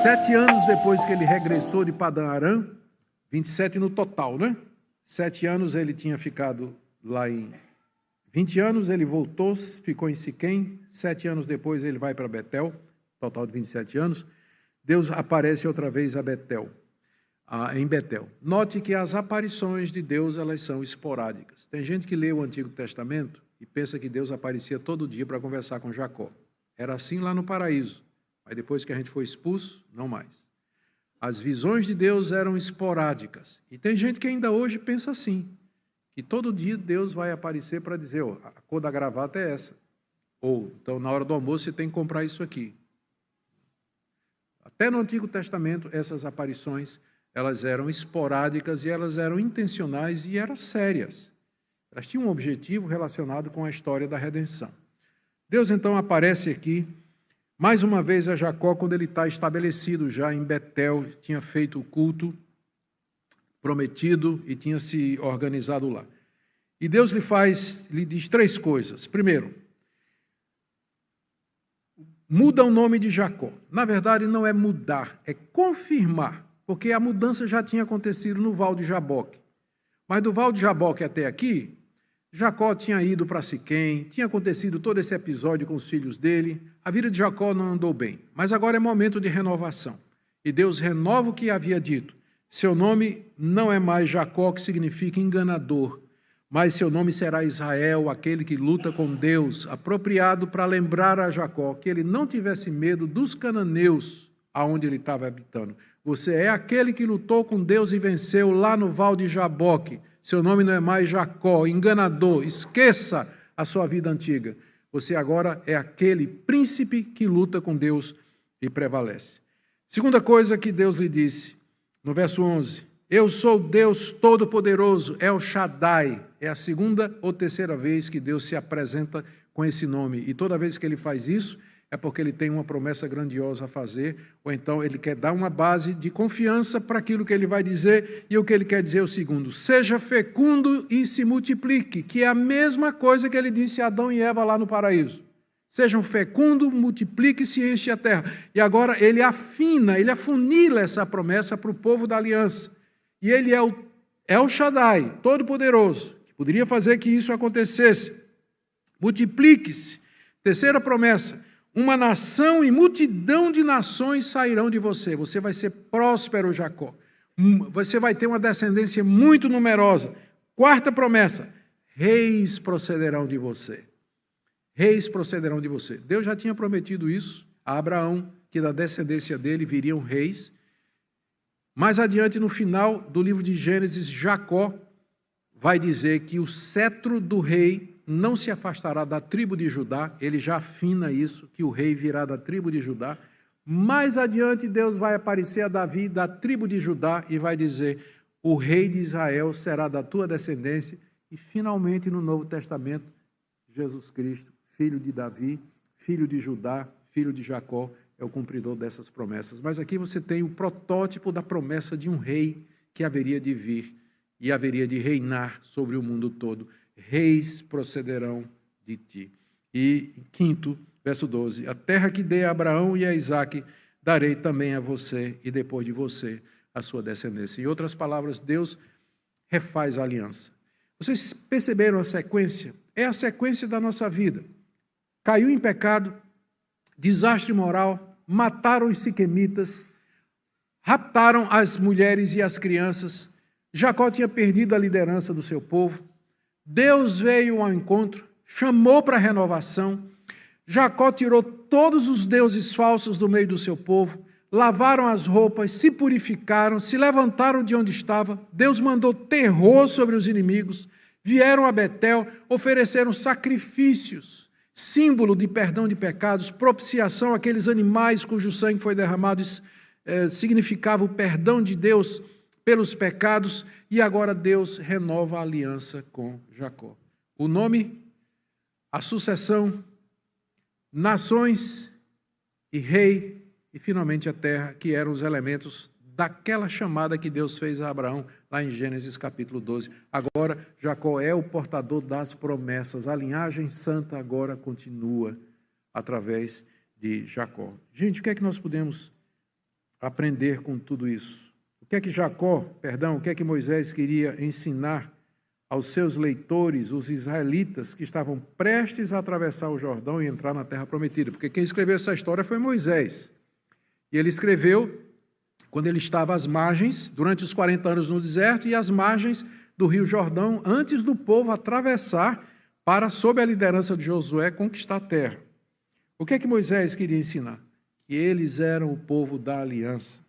7 anos depois que ele regressou de Padã Arã, 27 no total, né? 7 anos ele tinha ficado lá em... 20 anos ele voltou, ficou em Siquém. 7 anos depois ele vai para Betel, total de 27 anos. Deus aparece outra vez em Betel. Note que as aparições de Deus, elas são esporádicas. Tem gente que lê o Antigo Testamento e pensa que Deus aparecia todo dia para conversar com Jacó. Era assim lá no paraíso, mas depois que a gente foi expulso, não mais. As visões de Deus eram esporádicas. E tem gente que ainda hoje pensa assim, que todo dia Deus vai aparecer para dizer, a cor da gravata é essa. Ou, então, na hora do almoço você tem que comprar isso aqui. Até no Antigo Testamento, essas aparições, elas eram esporádicas e elas eram intencionais e eram sérias. Elas tinham um objetivo relacionado com a história da redenção. Deus, então, aparece aqui, mais uma vez a Jacó, quando ele está estabelecido já em Betel, tinha feito o culto prometido e tinha se organizado lá. E Deus lhe diz 3 coisas. Primeiro, muda o nome de Jacó. Na verdade, não é mudar, é confirmar, porque a mudança já tinha acontecido no Val de Jaboque. Mas do Val de Jaboque até aqui, Jacó tinha ido para Siquém, tinha acontecido todo esse episódio com os filhos dele, a vida de Jacó não andou bem. Mas agora é momento de renovação. E Deus renova o que havia dito. Seu nome não é mais Jacó, que significa enganador, mas seu nome será Israel, aquele que luta com Deus, apropriado para lembrar a Jacó que ele não tivesse medo dos cananeus aonde ele estava habitando. Você é aquele que lutou com Deus e venceu lá no Val de Jaboque. Seu nome não é mais Jacó, enganador. Esqueça a sua vida antiga. Você agora é aquele príncipe que luta com Deus e prevalece. Segunda coisa que Deus lhe disse, no verso 11. Eu sou Deus Todo-Poderoso, El Shaddai. É a segunda ou terceira vez que Deus se apresenta com esse nome. E toda vez que ele faz isso, é porque ele tem uma promessa grandiosa a fazer, ou então ele quer dar uma base de confiança para aquilo que ele vai dizer, e o que ele quer dizer é o segundo: seja fecundo e se multiplique, que é a mesma coisa que ele disse a Adão e Eva lá no paraíso. Sejam fecundos, multiplique-se e enche a terra. E agora ele afina, ele afunila essa promessa para o povo da aliança. E ele é o El Shaddai, Todo-Poderoso, que poderia fazer que isso acontecesse. Multiplique-se. Terceira promessa: uma nação e multidão de nações sairão de você. Você vai ser próspero, Jacó. Você vai ter uma descendência muito numerosa. Quarta promessa: reis procederão de você. Reis procederão de você. Deus já tinha prometido isso a Abraão, que da descendência dele viriam reis. Mais adiante, no final do livro de Gênesis, Jacó vai dizer que o cetro do rei não se afastará da tribo de Judá. Ele já afina isso, que o rei virá da tribo de Judá. Mais adiante, Deus vai aparecer a Davi da tribo de Judá e vai dizer: o rei de Israel será da tua descendência. E finalmente, no Novo Testamento, Jesus Cristo, filho de Davi, filho de Judá, filho de Jacó, é o cumpridor dessas promessas. Mas aqui você tem o protótipo da promessa de um rei que haveria de vir e haveria de reinar sobre o mundo todo. Reis procederão de ti. E quinto, verso 12, a terra que dei a Abraão e a Isaque, darei também a você e depois de você a sua descendência. Em outras palavras, Deus refaz a aliança. Vocês perceberam a sequência? É a sequência da nossa vida. Caiu em pecado, desastre moral, mataram os siquemitas, raptaram as mulheres e as crianças. Jacó tinha perdido a liderança do seu povo. Deus veio ao encontro, chamou para a renovação. Jacó tirou todos os deuses falsos do meio do seu povo, lavaram as roupas, se purificaram, se levantaram de onde estava. Deus mandou terror sobre os inimigos, vieram a Betel, ofereceram sacrifícios, símbolo de perdão de pecados, propiciação àqueles animais cujo sangue foi derramado, significava o perdão de Deus pelos pecados, e agora Deus renova a aliança com Jacó. O nome, a sucessão, nações e rei, e finalmente a terra, que eram os elementos daquela chamada que Deus fez a Abraão, lá em Gênesis capítulo 12. Agora, Jacó é o portador das promessas. A linhagem santa agora continua através de Jacó. Gente, o que é que nós podemos aprender com tudo isso? O que é que Moisés queria ensinar aos seus leitores, os israelitas, que estavam prestes a atravessar o Jordão e entrar na Terra Prometida? Porque quem escreveu essa história foi Moisés. E ele escreveu quando ele estava às margens, durante os 40 anos no deserto, e às margens do Rio Jordão, antes do povo atravessar para, sob a liderança de Josué, conquistar a terra. O que é que Moisés queria ensinar? Que eles eram o povo da aliança,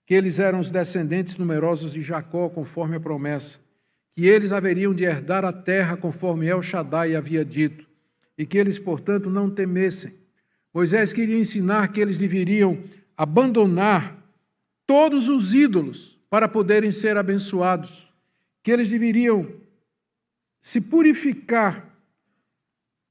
que eles eram os descendentes numerosos de Jacó, conforme a promessa, que eles haveriam de herdar a terra, conforme El Shaddai havia dito, e que eles, portanto, não temessem. Moisés queria ensinar que eles deveriam abandonar todos os ídolos para poderem ser abençoados, que eles deveriam se purificar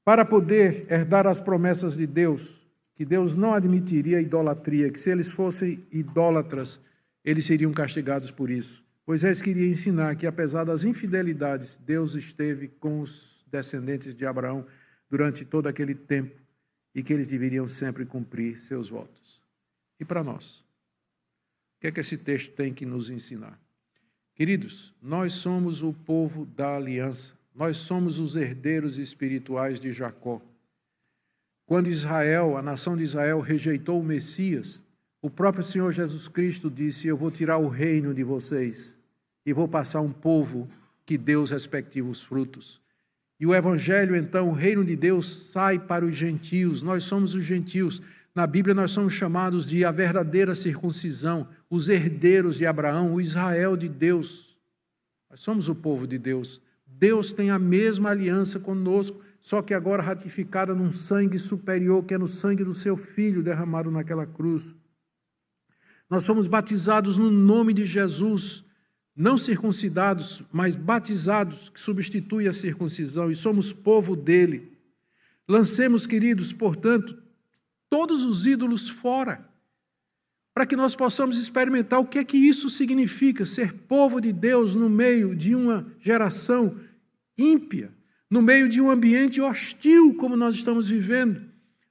para poder herdar as promessas de Deus, que Deus não admitiria idolatria, que se eles fossem idólatras, eles seriam castigados por isso. Moisés queria ensinar que, apesar das infidelidades, Deus esteve com os descendentes de Abraão durante todo aquele tempo e que eles deveriam sempre cumprir seus votos. E para nós? O que é que esse texto tem que nos ensinar? Queridos, nós somos o povo da aliança. Nós somos os herdeiros espirituais de Jacó. Quando Israel, a nação de Israel, rejeitou o Messias, o próprio Senhor Jesus Cristo disse: eu vou tirar o reino de vocês e vou passar um povo que dê os respectivos frutos. E o Evangelho, então, o reino de Deus sai para os gentios. Nós somos os gentios. Na Bíblia nós somos chamados de a verdadeira circuncisão, os herdeiros de Abraão, o Israel de Deus. Nós somos o povo de Deus. Deus tem a mesma aliança conosco, só que agora ratificada num sangue superior, que é no sangue do seu Filho derramado naquela cruz. Nós somos batizados no nome de Jesus, não circuncidados, mas batizados, que substitui a circuncisão, e somos povo dele. Lancemos, queridos, portanto, todos os ídolos fora, para que nós possamos experimentar o que é que isso significa, ser povo de Deus no meio de uma geração ímpia, no meio de um ambiente hostil, como nós estamos vivendo,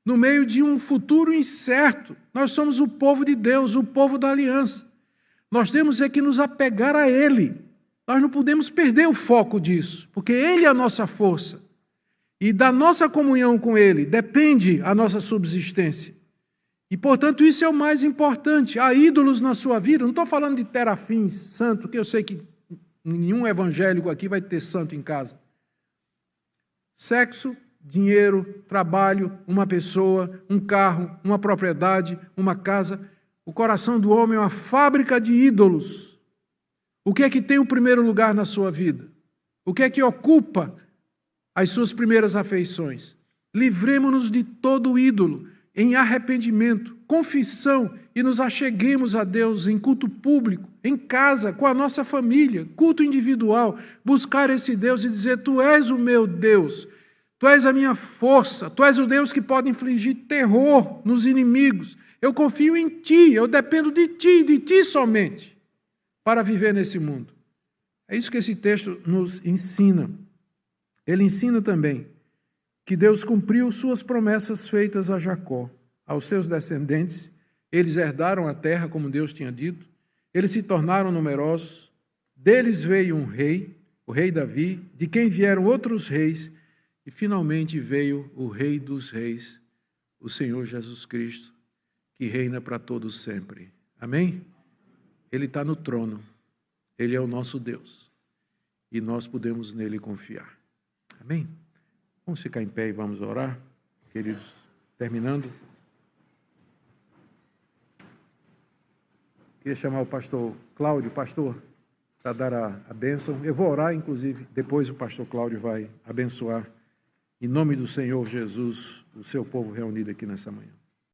no meio de um futuro incerto. Nós somos o povo de Deus, o povo da aliança. Nós temos é que nos apegar a Ele. Nós não podemos perder o foco disso, porque Ele é a nossa força. E da nossa comunhão com Ele depende a nossa subsistência. E, portanto, isso é o mais importante. Há ídolos na sua vida. Não estou falando de terafins, santo, que eu sei que nenhum evangélico aqui vai ter santo em casa. Sexo, dinheiro, trabalho, uma pessoa, um carro, uma propriedade, uma casa. O coração do homem é uma fábrica de ídolos. O que é que tem o primeiro lugar na sua vida? O que é que ocupa as suas primeiras afeições? Livremo-nos de todo ídolo, em arrependimento, confissão, e nos acheguemos a Deus em culto público, em casa, com a nossa família, culto individual, buscar esse Deus e dizer: Tu és o meu Deus, Tu és a minha força, Tu és o Deus que pode infligir terror nos inimigos. Eu confio em Ti, eu dependo de Ti somente, para viver nesse mundo. É isso que esse texto nos ensina. Ele ensina também que Deus cumpriu suas promessas feitas a Jacó, aos seus descendentes. Eles herdaram a terra, como Deus tinha dito. Eles se tornaram numerosos. Deles veio um rei, o rei Davi, de quem vieram outros reis. E finalmente veio o Rei dos Reis, o Senhor Jesus Cristo, que reina para todos sempre. Amém? Ele está no trono. Ele é o nosso Deus. E nós podemos nele confiar. Amém? Vamos ficar em pé e vamos orar, queridos. Terminando. Queria chamar o pastor Cláudio, pastor, para dar a bênção. Eu vou orar, inclusive, depois o pastor Cláudio vai abençoar, em nome do Senhor Jesus, o seu povo reunido aqui nessa manhã.